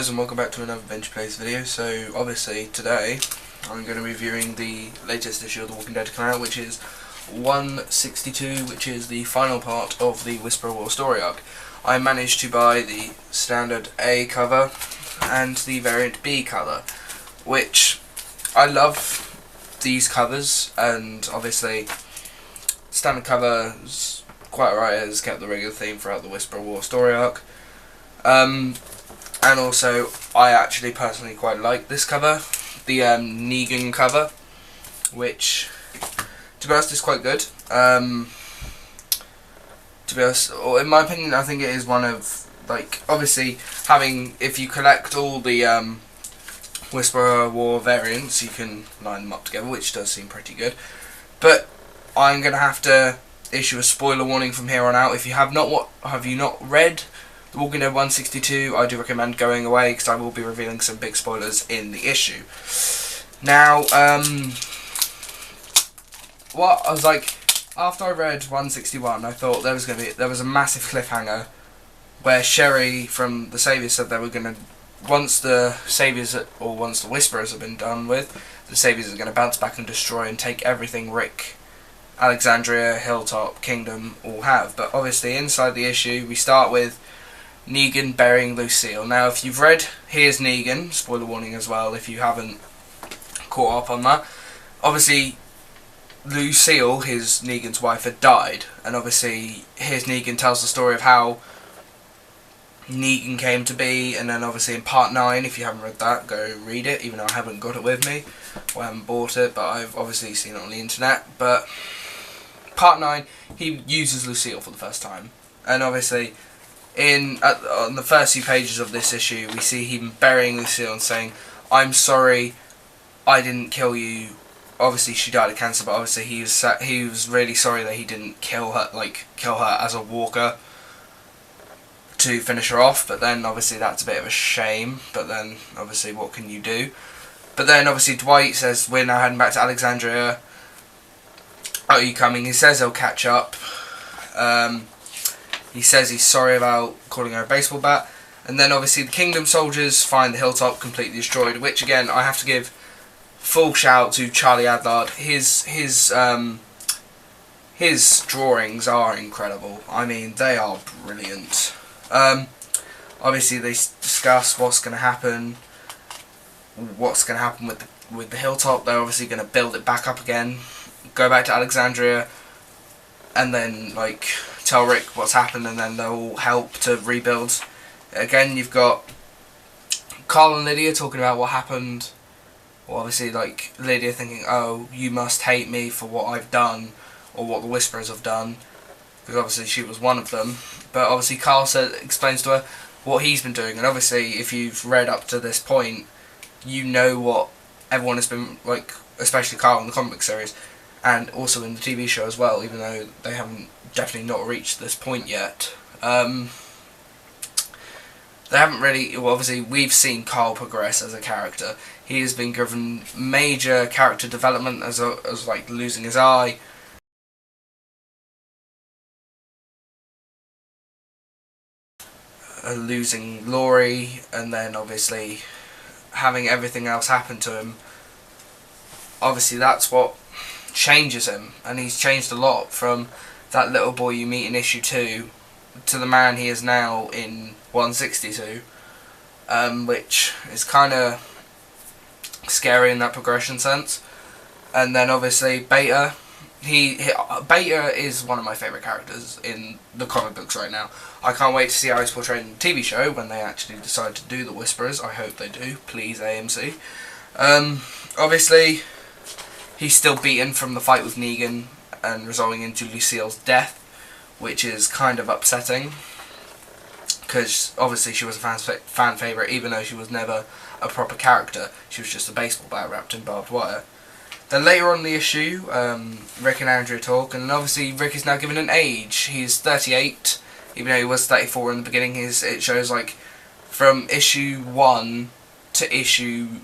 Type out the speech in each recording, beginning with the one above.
guys, and welcome back to another Venture Plays video. So obviously today I'm going to be reviewing the latest issue of The Walking Dead to come out, which is 162, which is the final part of the Whisperer War story arc. I managed to buy the standard A cover and the variant B cover, which I love these covers, and obviously standard cover is quite alright, it has kept the regular theme throughout the Whisperer War story arc. And also, I actually personally quite like this cover, the Negan cover, which, to be honest, is quite good. To be honest, in my opinion, I think it is one of, like, obviously, if you collect all the Whisperer War variants, you can line them up together, which does seem pretty good. But I'm going to have to issue a spoiler warning from here on out. If you have not read The Walking Dead 162, I do recommend going away, because I will be revealing some big spoilers in the issue. Now, what I was like, after I read 161, I thought there was a massive cliffhanger where Sherry from the Saviors said they were going to, once the Whisperers have been done with, the Saviors are going to bounce back and destroy and take everything Rick, Alexandria, Hilltop, Kingdom all have. But obviously inside the issue we start with Negan burying Lucille. Now if you've read Here's Negan, spoiler warning as well if you haven't caught up on that, obviously Lucille, Negan's wife, had died, and obviously Here's Negan tells the story of how Negan came to be, and then obviously in part 9, if you haven't read that, go read it, even though I haven't got it with me, or I haven't bought it, but I've obviously seen it on the internet. But part 9, he uses Lucille for the first time, and obviously on the first few pages of this issue we see him burying Lucille and saying, "I'm sorry, I didn't kill you." Obviously she died of cancer, but obviously he was really sorry that he didn't kill her as a walker to finish her off. But then obviously that's a bit of a shame, but then obviously what can you do? But then obviously Dwight says, "We're now heading back to Alexandria, are you coming?" He says he'll catch up. He says he's sorry about calling her a baseball bat. And then obviously the Kingdom soldiers find the hilltop completely destroyed, which again I have to give full shout out to Charlie Adlard. His drawings are incredible. I mean, they are brilliant. Obviously they discuss what's going to happen with the hilltop. They're obviously going to build it back up again, go back to Alexandria, and then like tell Rick what's happened, and then they'll help to rebuild. Again, you've got Carl and Lydia talking about what happened. Well, obviously, like Lydia thinking, "Oh, you must hate me for what I've done, or what the Whisperers have done," because obviously she was one of them. But obviously Carl explains to her what he's been doing, and obviously if you've read up to this point, you know what everyone has been like, especially Carl in the comic book series, and also in the TV show as well, even though they haven't definitely not reached this point yet. They haven't really, well, obviously we've seen Carl progress as a character. He has been given major character development as like losing his eye, losing Laurie, and then obviously having everything else happen to him. Obviously that's what changes him, and he's changed a lot from that little boy you meet in issue 2 to the man he is now in 162, which is kind of scary in that progression sense. And then obviously Beta, Beta is one of my favourite characters in the comic books right now. I can't wait to see how he's portrayed in the TV show when they actually decide to do the Whisperers. I hope they do, please AMC. Obviously he's still beaten from the fight with Negan and resulting into Lucille's death, which is kind of upsetting, because obviously she was a fan favourite, even though she was never a proper character. She was just a baseball bat wrapped in barbed wire. Then later on in the issue, Rick and Andrea talk, and obviously Rick is now given an age. He's 38, even though he was 34 in the beginning. It shows like from issue 1 to issue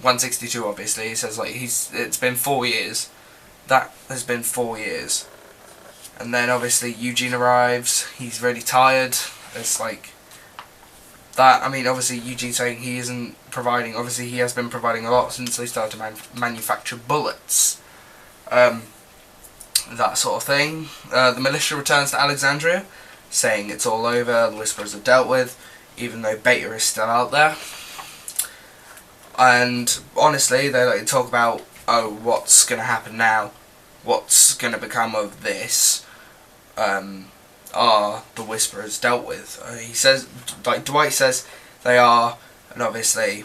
162. Obviously, it says like it's been 4 years. That has been 4 years. And then obviously Eugene arrives. He's really tired. It's like that, I mean, obviously Eugene saying he isn't providing, obviously he has been providing a lot since they started to manufacture bullets. That sort of thing. The militia returns to Alexandria, saying it's all over, the Whisperers are dealt with, even though Beta is still out there. And honestly, they like to talk about, oh, what's going to happen now? What's going to become of this? Are the Whisperers dealt with? He says, like Dwight says, they are, and obviously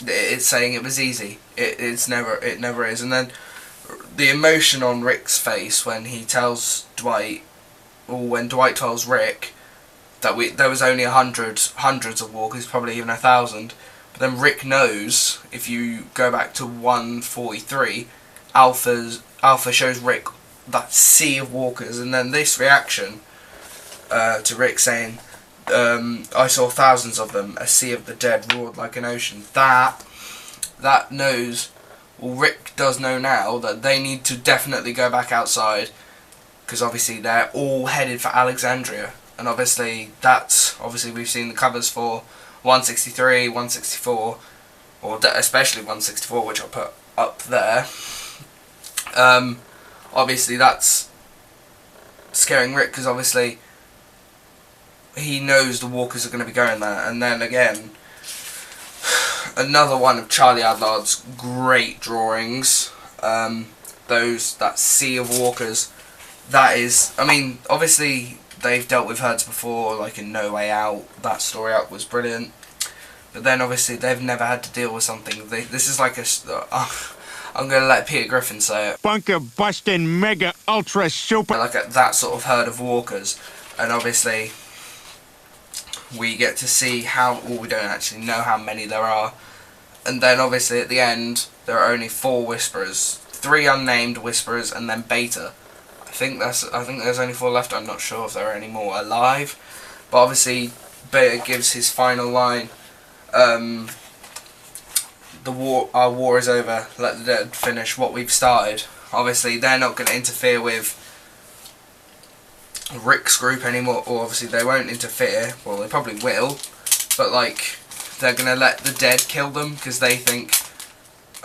it's saying it was easy. It never is. And then the emotion on Rick's face when he tells Dwight, or when Dwight tells Rick that there was only hundreds of walkers, probably even 1,000. But then Rick knows, if you go back to 143, Alpha shows Rick that sea of walkers, and then this reaction to Rick saying, I saw thousands of them, a sea of the dead roared like an ocean. That knows, well, Rick does know now that they need to definitely go back outside, because obviously they're all headed for Alexandria, and obviously we've seen the covers for 163, 164, or especially 164, which I'll put up there. Obviously that's scaring Rick, because obviously he knows the walkers are going to be going there. And then again, another one of Charlie Adlard's great drawings, that sea of walkers. That is, I mean, obviously they've dealt with herds before, like in No Way Out. That story arc was brilliant. But then obviously they've never had to deal with something. This is like I'm going to let Peter Griffin say it. Bunker busting mega ultra super. Like that sort of herd of walkers. And obviously we get to see how, well, we don't actually know how many there are. And then obviously at the end there are only 4 Whisperers. 3 unnamed Whisperers and then Beta. I think there's only 4 left. I'm not sure if there are any more alive. But obviously Beta gives his final line. Our war is over. Let the dead finish what we've started. Obviously they're not going to interfere with Rick's group anymore, or obviously they won't interfere. Well, they probably will, but like they're going to let the dead kill them because they think,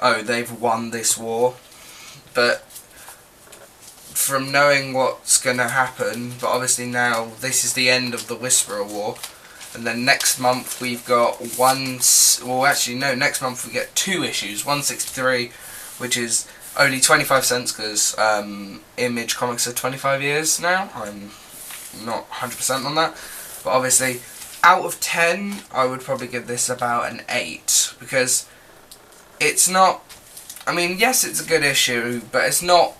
oh, they've won this war. But from knowing what's going to happen, but obviously now this is the end of the Whisperer War, and then next month we've got next month we get 2 issues, 163, which is only 25 cents because Image Comics are 25 years now. I'm not 100% on that, but obviously out of 10 I would probably give this about an 8, because it's not, I mean, yes, it's a good issue, but it's not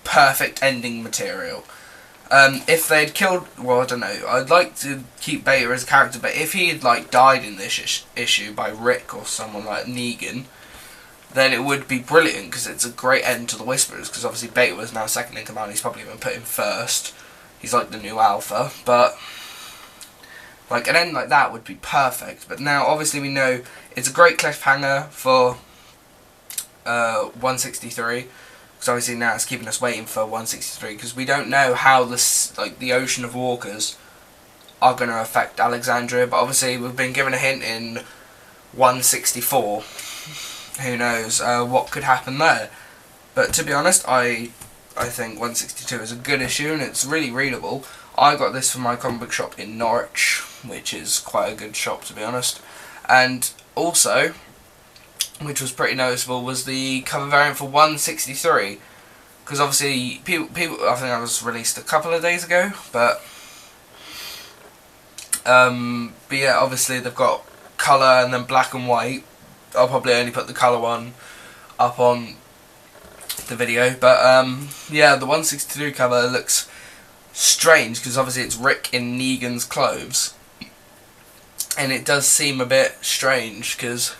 perfect ending material. If they'd killed, well, I don't know, I'd like to keep Beta as a character, but if he had died in this issue by Rick or someone like Negan, then it would be brilliant, because it's a great end to the Whisperers, because obviously Beta was now second in command. He's probably been put in first. He's like the new Alpha, but like an end like that would be perfect. But now obviously we know it's a great cliffhanger for 163, because obviously now it's keeping us waiting for 163, because we don't know how this, the ocean of walkers are going to affect Alexandria. But obviously we've been given a hint in 164. Who knows what could happen there. But to be honest, I think 162 is a good issue, and it's really readable. I got this from my comic book shop in Norwich, which is quite a good shop, to be honest. And also, which was pretty noticeable, was the cover variant for 163, because obviously people, I think that was released a couple of days ago, but yeah, obviously they've got colour and then black and white. I'll probably only put the colour one up on the video, but yeah, the 162 cover looks strange, because obviously it's Rick in Negan's clothes, and it does seem a bit strange, because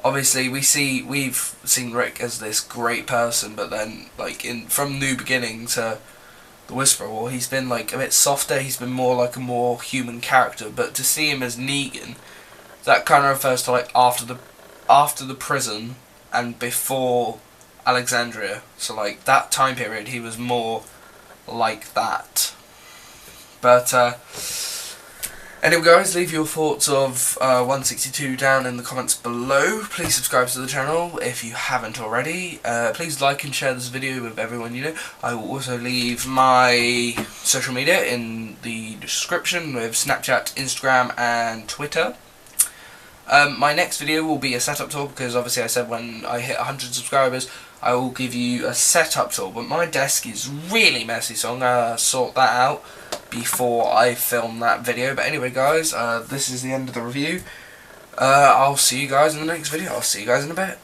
obviously we've seen Rick as this great person, but then from New Beginning to the Whisperer War, he's been a bit softer. He's been more like a more human character, but to see him as Negan, that kind of refers to after the prison and before Alexandria. So that time period, he was more like that. But Anyway guys, leave your thoughts of 162 down in the comments below. Please subscribe to the channel if you haven't already. Please like and share this video with everyone you know. I will also leave my social media in the description with Snapchat, Instagram and Twitter. My next video will be a setup tour because obviously I said when I hit 100 subscribers I will give you a setup tour, but my desk is really messy, so I'm going to sort that out before I film that video. But anyway guys, this is the end of the review. I'll see you guys in the next video. I'll see you guys in a bit.